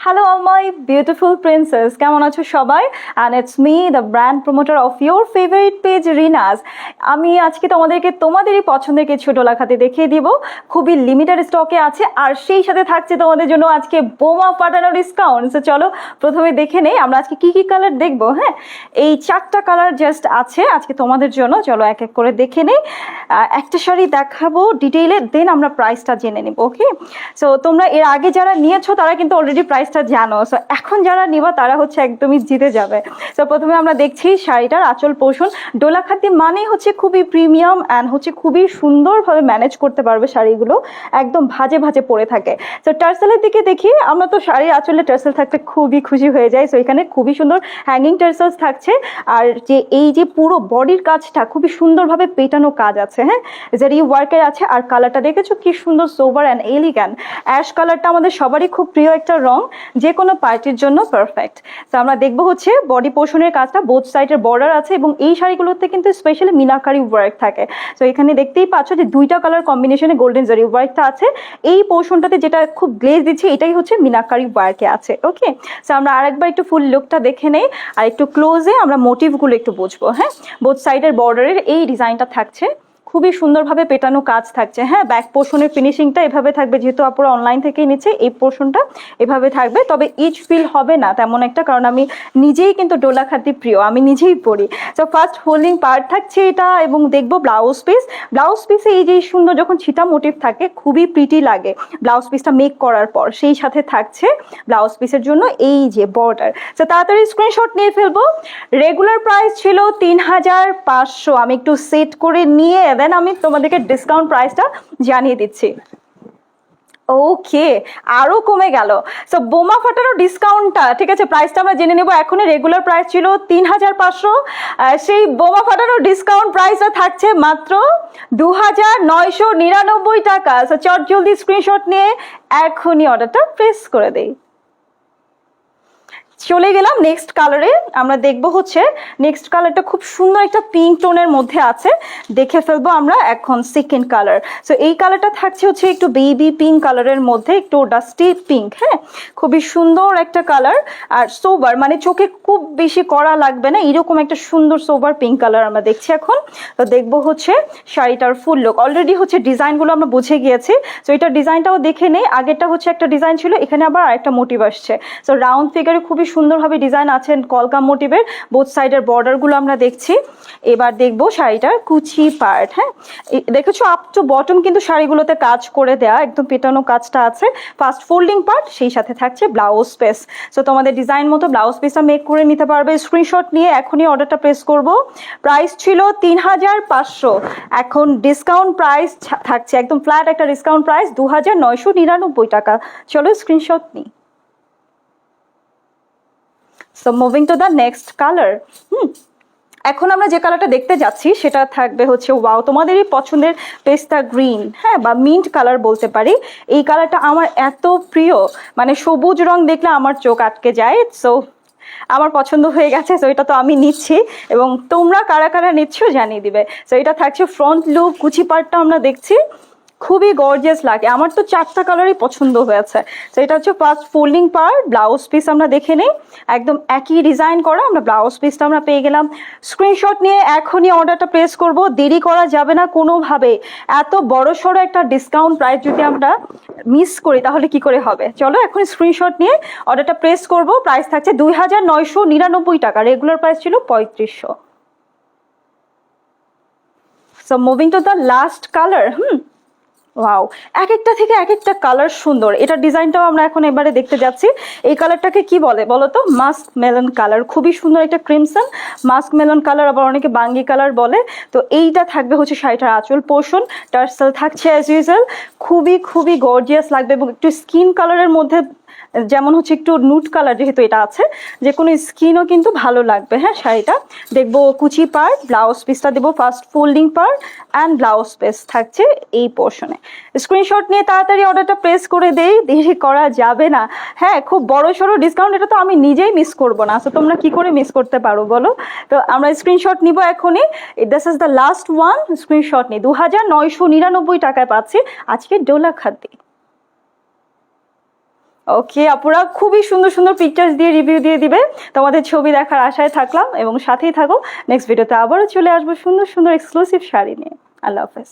Hello all my beautiful princess, কেমন আছো সবাই? And it's me, the brand promoter of your favorite page, Rinas. আমি আজকে তোমাদেরই পছন্দের কিছু ডোলাখাতি দেখিয়ে দিব। খুবই লিমিটেড স্টকে আছে আর সেই সাথে থাকছে তোমাদের জন্য আজকে বোমা ফাটানো ডিসকাউন্ট। তো চলো প্রথমে দেখে নেই আমরা আজকে কি কি কালার দেখবো। হ্যাঁ, এই 4টা কালার জাস্ট আছে আজকে তোমাদের জন্য। চলো এক এক করে দেখে নেই। একটা শাড়ি দেখাবো ডিটেইলে, দেন আমরা প্রাইসটা জেনে নেব। ওকে, সো তোমরা এর আগে যারা নিয়েছো তারা কিন্তু অলরেডি প্রাইসটা জানো। সো এখন যারা নিবা তারা হচ্ছে একদমই জিতে যাবে। সো প্রথমে আমরা দেখছি শাড়িটার আঁচল পোর্শন। ডোলাখাতি মানে হচ্ছে খুবই প্রিমিয়াম অ্যান্ড হচ্ছে খুবই সুন্দরভাবে ম্যানেজ করতে পারবে শাড়িগুলো, একদম ভাজে ভাজে পরে থাকে। সো টার্সেলের দিকে দেখি, আমরা তো শাড়ির আঁচলে টার্সেল থাকতে খুবই খুশি হয়ে যাই। সো এখানে খুবই সুন্দর হ্যাঙ্গিং টার্সেলস থাকছে আর এই যে পুরো বডির কাজটা খুবই সুন্দরভাবে পেটানো কাজ আছে। হ্যাঁ, জারি ওয়ার্কের আছে আর কালারটা দেখেছো কি সুন্দর, সোবার অ্যান্ড এলিগ্যান্ট। অ্যাশ কালারটা আমাদের সবারই খুব প্রিয় একটা রং, যে কোনো পার্টির জন্য পারফেক্ট। তো আমরা দেখবো হচ্ছে বডি পোর্শনের কাজটা, বোথ সাইডের বর্ডার আছে এবং এই শাড়িগুলোতে কিন্তু স্পেশালি মিনাকারি ওয়ার্ক থাকে। তো এখানে দেখতেই পাচ্ছ যে 2টা কালার কম্বিনেশনে গোল্ডেন জারি ওয়ার্কটা আছে। এই পোর্শনটাতে যেটা খুব গ্লেজ দিচ্ছে এটাই হচ্ছে মিনাকারি ওয়ার্কে আছে। ওকে, সো আমরা আরেকবার একটু ফুল লুকটা দেখে নেই আর একটু ক্লোজে আমরা মোটিভগুলো একটু বুঝবো। হ্যাঁ, বোথ সাইডের বর্ডারের এই ডিজাইনটা থাকছে, খুবই সুন্দরভাবে পেটানো কাজ থাকছে। হ্যাঁ, ব্যাক পোর্শনের ফিনিশিংটা এভাবে থাকবে, যেহেতু আপুরা অনলাইন থেকেই নিচ্ছে এই পোর্শনটা এভাবে থাকবে। তবে ইচ ফিল হবে না তেমন একটা, কারণ আমি নিজেই কিন্তু ডোলাখাতি প্রিয়, আমি নিজেই পরি। সো ফার্স্ট হোল্ডিং পার্ট থাকছে এটা এবং দেখবো ব্লাউজ পিস। ব্লাউজ পিসে এই যে সুন্দর যখন ছিটা মোটিভ থাকে খুবই প্রিটি লাগে ব্লাউজ পিসটা মেক করার পর। সেই সাথে থাকছে ব্লাউজ পিসের জন্য এই যে বর্ডার। সো তাড়াতাড়ি স্ক্রিনশট নিয়ে ফেলবো। রেগুলার প্রাইস ছিল 3500, আমি একটু সেট করে নিয়ে দেন আমি তোমাদেরকে ডিসকাউন্ট প্রাইসটা জানিয়ে দিচ্ছি। ওকে, আরো কমে গেল। সো বোমা ফাটানো ডিসকাউন্টটা ঠিক আছে, প্রাইসটা আমরা জেনে নেব। এখনই রেগুলার প্রাইস ছিল 3500, সেই বোমা ফাটানো ডিসকাউন্ট প্রাইসটা থাকছে মাত্র 2999 টাকা। সো চট জলদি স্ক্রিনশট নিয়ে এখনই অর্ডারটা প্রেস করে দেই। চলে গেলাম নেক্সট কালারে। আমরা দেখবো হচ্ছে নেক্সট কালারটা খুব সুন্দর একটা পিঙ্ক টোনের মধ্যে আছে, দেখে ফেলবো আমরা এখন সেকেন্ড কালার। সো এই কালারটা থাকছে হচ্ছে একটু বেবি পিঙ্ক কালারের মধ্যে, একটু ডাস্টি পিঙ্ক। হ্যাঁ, খুবই সুন্দর একটা কালার আর সোবার, মানে চোখে খুব বেশি করা লাগবে না, এরকম একটা সুন্দর সোবার পিঙ্ক কালার আমরা দেখছি এখন। তো দেখবো হচ্ছে শাড়িটার ফুল লুক। অলরেডি হচ্ছে ডিজাইনগুলো আমরা বুঝে গিয়েছি। সো এটার ডিজাইনটাও দেখে নেই। আগেরটা হচ্ছে একটা ডিজাইন ছিল, এখানে আবার আরেকটা মোটিভ আসছে। সো রাউন্ড ফিগারে খুবই সুন্দরভাবে ডিজাইন আছেন কলকা মোটিভের, বোথ সাইডের বর্ডারগুলো আমরা দেখছি। এবার দেখবো শাড়িটার কুচি পার্ট। হ্যাঁ, দেখেছো আপ টু বটম কিন্তু শাড়িগুলোতে কাজ করে দেয়া, একদম পেটানো কাজটা আছে। ফার্স্ট ফোল্ডিং পার্ট, সেই সাথে থাকছে ব্লাউজ পিস। সো তোমাদের ডিজাইন মতো ব্লাউজ পিসটা মেক করে নিতে পারবে। স্ক্রিনশট নিয়ে এখনই অর্ডারটা প্রেস করব। প্রাইস ছিল 3500, এখন ডিসকাউন্ট প্রাইস থাকছে একদম ফ্ল্যাট একটা ডিসকাউন্ট প্রাইস 2999 টাকা। চলো স্ক্রিনশট নিই। So moving to the next color. এখন আমরা যে কালারটা দেখতে যাচ্ছি সেটা থাকবে হচ্ছে ওয়াও, তোমাদেরই পছন্দের পেস্তা গ্রিন। হ্যাঁ, বা মিন্ট কালার বলতে পারি। এই কালারটা আমার এত প্রিয়, মানে সবুজ রং দেখলে আমার চোখ আটকে যায়। সো আমার পছন্দ হয়ে গেছে। সো এটা তো আমি নিচ্ছি এবং তোমরা কারা কারা নিচ্ছ জানিয়ে দিবে। সো এটা থাকছে ফ্রন্ট লুক, কুচি পার্টটা আমরা দেখছি খুবই গর্জিয়াস লাগে, আমার তো 4টা কালারই পছন্দ হয়েছে। তো এটা হচ্ছে first folding part. Blouse piece আমরা দেখে নেই, একদম একই ডিজাইন করা আমরা ব্লাউজ পিসটা আমরা পেয়ে গেলাম। স্ক্রিনশট নিয়ে এখনই অর্ডারটা প্লেস করব, দেরি করা যাবে না কোনোভাবে। এত বড় সড়ো একটা ডিসকাউন্ট প্রাইস যদি আমরা মিস করি তাহলে কি করে হবে। চলো এখন স্ক্রিনশট নিয়ে অর্ডারটা প্লেস করব। প্রাইস থাকছে 2999 টাকা, রেগুলার প্রাইস ছিল 3500। So moving to the last colour. Wow, এক একটা থেকে এক একটা কালার সুন্দর। এটার ডিজাইনটাও আমরা এখন এবারে দেখতে যাচ্ছি। এই কালারটাকে কি বলে বলো তো? Muskmelon colour. খুবই সুন্দর একটা ক্রিমসন মাস্ক মেলন কালার, আবার অনেকে বাঙ্গি কালার বলে। তো এইটা থাকবে হচ্ছে শাড়িটার আঁচল পোর্শন। টার্সেল থাকছে অ্যাজ ইউজুয়াল, খুবই খুবই গর্জিয়াস লাগবে এবং একটু স্কিন কালারের মধ্যে, যেমন হচ্ছে একটু নুট কালার যেহেতু এটা আছে, যে কোনো স্কিনও কিন্তু ভালো লাগবে। হ্যাঁ, শাড়িটা দেখবো কুচি পার্ট, ব্লাউজ পিসটা দেবো first folding part and blouse piece থাকছে এই পোর্শনে। স্ক্রিনশট নিয়ে তাড়াতাড়ি অর্ডারটা প্রেস করে দেই, দেরি করা যাবে না। হ্যাঁ, খুব বড় সড়ো ডিসকাউন্ট, এটা তো আমি নিজেই মিস করবো না। তো তোমরা কি করে মিস করতে পারো বলো? তো আমরা স্ক্রিনশট নিব এখনই। This is the last one. Screenshot নিই। 2999 টাকায় পাচ্ছি আজকে ডোলাখাতি। ওকে আপুরা খুবই সুন্দর সুন্দর পিকচার্স দিয়ে রিভিউ দিয়ে দিবে, তোমাদের ছবি দেখার আশায় থাকলাম এবং সাথেই থাকো। নেক্সট ভিডিওতে আবারও চলে আসবো সুন্দর সুন্দর এক্সক্লুসিভ শাড়ি নিয়ে। আল্লাহ হাফেজ।